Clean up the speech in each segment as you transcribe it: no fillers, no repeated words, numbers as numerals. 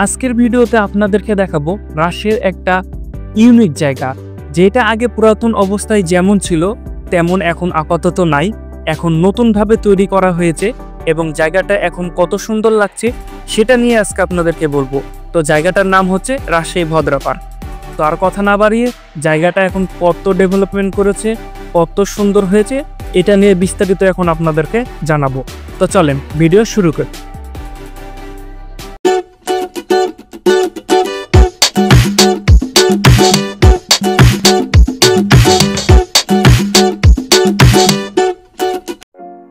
আজকের ভিডিওতে আপনাদেরকে দেখাবো রাজশাহীর একটা ইউনিক জায়গা, যেটা আগে পুরাতন অবস্থায় যেমন ছিল তেমন এখন আপাতত নাই। এখন নতুনভাবে তৈরি করা হয়েছে এবং জায়গাটা এখন কত সুন্দর লাগছে সেটা নিয়ে আজকে আপনাদেরকে বলবো। তো জায়গাটার নাম হচ্ছে রাজশাহী ভদ্রা পার্ক। তো আর কথা না বাড়িয়ে জায়গাটা এখন কত ডেভেলপমেন্ট করেছে, কত সুন্দর হয়েছে, এটা নিয়ে বিস্তারিত এখন আপনাদেরকে জানাবো। তো চলেন ভিডিও শুরু করি।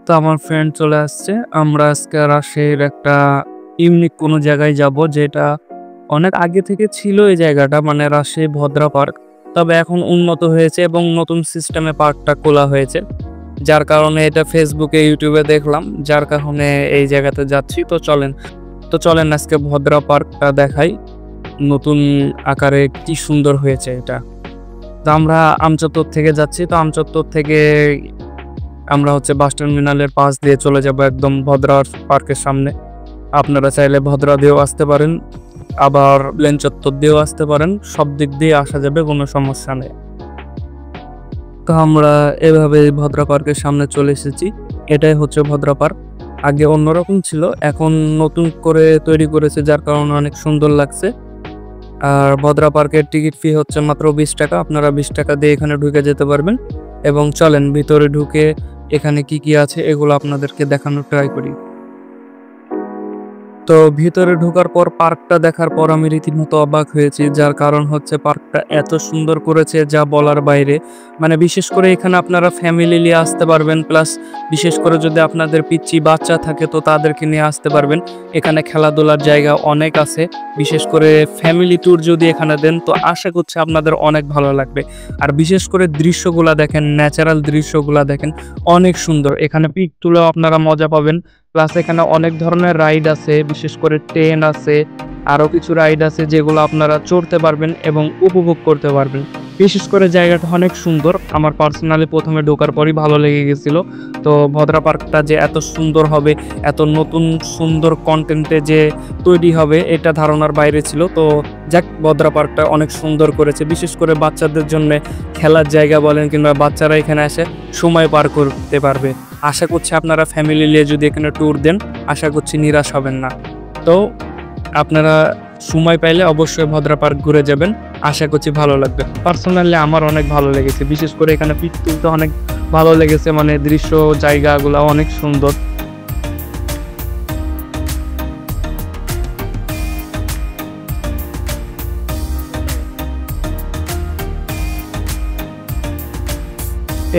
তো আমার ফ্রেন্ড চলে আসছে, আমরা আজকে রাজশাহীর একটা ইউনিক কোনো জায়গায় যাব, যেটা অনেক আগে থেকে ছিল এই জায়গাটা, মানে রাজশাহী ভদ্রা পার্ক। তবে এখন উন্নত হয়েছে এবং নতুন সিস্টেমে পার্কটা খোলা হয়েছে, যার কারণে এটা ফেসবুকে ইউটিউবে দেখলাম, যার কারণে এই জায়গাতে যাচ্ছি। তো চলেন আজকে ভদ্রা পার্কটা দেখাই, নতুন আকারে কি সুন্দর হয়েছে এটা। তো আমরা আমচত্বর থেকে যাচ্ছি, তো আমচত্বর থেকে আমরা বাস টার্মিনালের পাশ দিয়ে চলে যাব একদম ভদ্রা পার্কের সামনে। আপনারা চাইলে ভদ্রা দিয়েও আসতে পারেন, আবার প্লেন চত্বর দিয়েও আসতে পারেন, সব দিক দিয়ে আসা যাবে, কোনো সমস্যা নেই। তো আমরা এভাবে ভদ্রা পার্কের সামনে চলে এসেছি। এটাই হচ্ছে ভদ্রা পার্ক। আগে অন্যরকম ছিল, এখন নতুন করে তৈরি করেছে, যার কারণে অনেক সুন্দর লাগছে। আর ভদ্রা পার্কের টিকিট ফি হচ্ছে মাত্র 20 টাকা। আপনারা 20 টাকা দিয়ে এখানে ঢুকে যেতে পারবেন। এবং চলেন ভিতরে ঢুকে এখানে কি কি আছে এগুলো আপনাদেরকে দেখানোর ট্রাই করি। তো ভিতরে ঢোকার পর, পার্কটা দেখার পর আমি রীতিমতো অবাক হয়েছি, যার কারণ হচ্ছে পার্কটা এত সুন্দর করেছে যা বলার বাইরে। মানে বিশেষ করে এখানে আপনারা ফ্যামিলি নিয়ে আসতে পারবেন, প্লাস বিশেষ করে যদি আপনাদের পিচ্চি বাচ্চা থাকে তো তাদেরকে নিয়ে আসতে পারবেন। এখানে খেলাধুলার জায়গা অনেক আছে, বিশেষ করে ফ্যামিলি ট্যুর যদি এখানে দেন তো আশা করছি আপনাদের অনেক ভালো লাগবে। আর বিশেষ করে দৃশ্যগুলা দেখেন, ন্যাচারাল দৃশ্যগুলা দেখেন, অনেক সুন্দর। এখানে পিক তুলেও আপনারা মজা পাবেন। প্লাস এখানে অনেক ধরনের রাইড আছে, বিশেষ করে ট্রেন আছে, আরও কিছু রাইড আছে যেগুলো আপনারা চড়তে পারবেন এবং উপভোগ করতে পারবেন। বিশেষ করে জায়গাটা অনেক সুন্দর, আমার পার্সোনালি প্রথমে ঢোকার পরই ভালো লেগে গেছিলো। তো ভদ্রা পার্কটা যে এত সুন্দর হবে, এত নতুন সুন্দর কন্টেন্টে যে তৈরি হবে, এটা ধারণার বাইরে ছিল। তো যাক, ভদ্রা পার্কটা অনেক সুন্দর করেছে, বিশেষ করে বাচ্চাদের জন্য খেলার জায়গা বলেন, কিংবা বাচ্চারা এখানে এসে সময় পার করতে পারবে। আশা করছি আপনারা ফ্যামিলি নিয়ে যদি এখানে ট্যুর দেন, আশা করছি নিরাশ হবেন না। তো আপনারা সময় পাইলে অবশ্যই ভদ্রা পার্ক ঘুরে যাবেন, আশা করছি ভালো লাগবে। পার্সোনালি আমার অনেক ভালো লেগেছে, বিশেষ করে এখানে পিক তুলতে অনেক ভালো লেগেছে, মানে দৃশ্য জায়গাগুলো অনেক সুন্দর।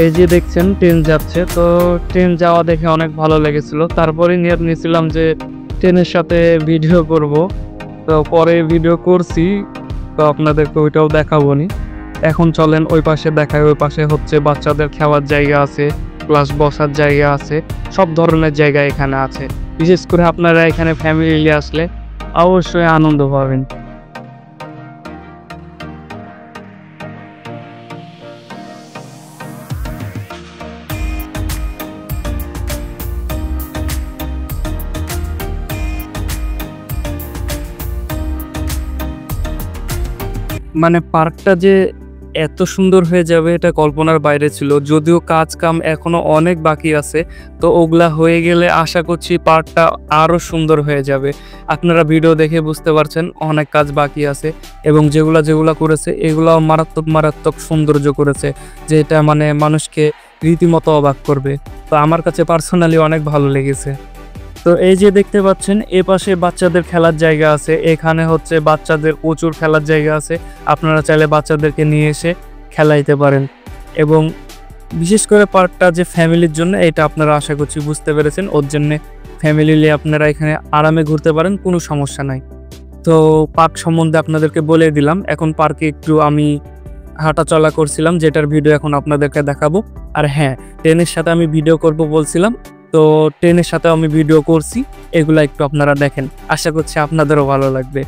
এই যে দেখছেন ট্রেন যাচ্ছে, তো ট্রেন যাওয়া দেখে অনেক ভালো লেগেছিল। তারপরে নিয়েছিলাম যে ট্রেনের সাথে ভিডিও করব, তো পরে ভিডিও করছি, তো আপনাদেরকে ওইটাও দেখাবো নি। এখন চলেন ওই পাশে দেখাই। ওই পাশে বাচ্চাদের খাওয়ার জায়গা আছে, প্লাস বসার জায়গা আছে, সব ধরনের জায়গা এখানে আছে। বিশেষ করে আপনারা এখানে ফ্যামিলি আসলে অবশ্যই আনন্দ পাবেন। মানে পার্কটা যে এত সুন্দর হয়ে যাবে এটা কল্পনার বাইরে ছিল, যদিও কাজ কাম এখনো অনেক বাকি আছে। তো ওগুলা হয়ে গেলে আশা করছি পার্কটা আরো সুন্দর হয়ে যাবে। আপনারা ভিডিও দেখে বুঝতে পারছেন অনেক কাজ বাকি আছে, এবং যেগুলা করেছে এগুলাও মারাত্মক সৌন্দর্য করেছে, যেটা মানে মানুষকে রীতিমতো অবাক করবে। তো আমার কাছে পার্সোনালি অনেক ভালো লেগেছে। তো এই যে দেখতে পাচ্ছেন এ পাশে বাচ্চাদের খেলার জায়গা আছে, এখানে বাচ্চাদের প্রচুর খেলার জায়গা আছে। আপনারা চাইলে বাচ্চাদেরকে নিয়ে এসে খেলাইতে পারেন। এবং বিশেষ করে পার্কটা যে ফ্যামিলির জন্য, এটা আপনারা আশা করছি বুঝতে পেরেছেন। ওর জন্যে ফ্যামিলি নিয়ে আপনারা এখানে আরামে ঘুরতে পারেন, কোনো সমস্যা নাই। তো পার্ক সম্বন্ধে আপনাদেরকে বলে দিলাম। এখন পার্কে একটু আমি হাঁটা চলা করছিলাম, যেটার ভিডিও এখন আপনাদেরকে দেখাবো। আর হ্যাঁ, ট্রেনের সাথে আমি ভিডিও করব বলছিলাম, তো ট্রেনের সাথে আমি ভিডিও করছি, এগুলা একটু আপনারা দেখেন, আশা করছি আপনাদেরও ভালো লাগবে।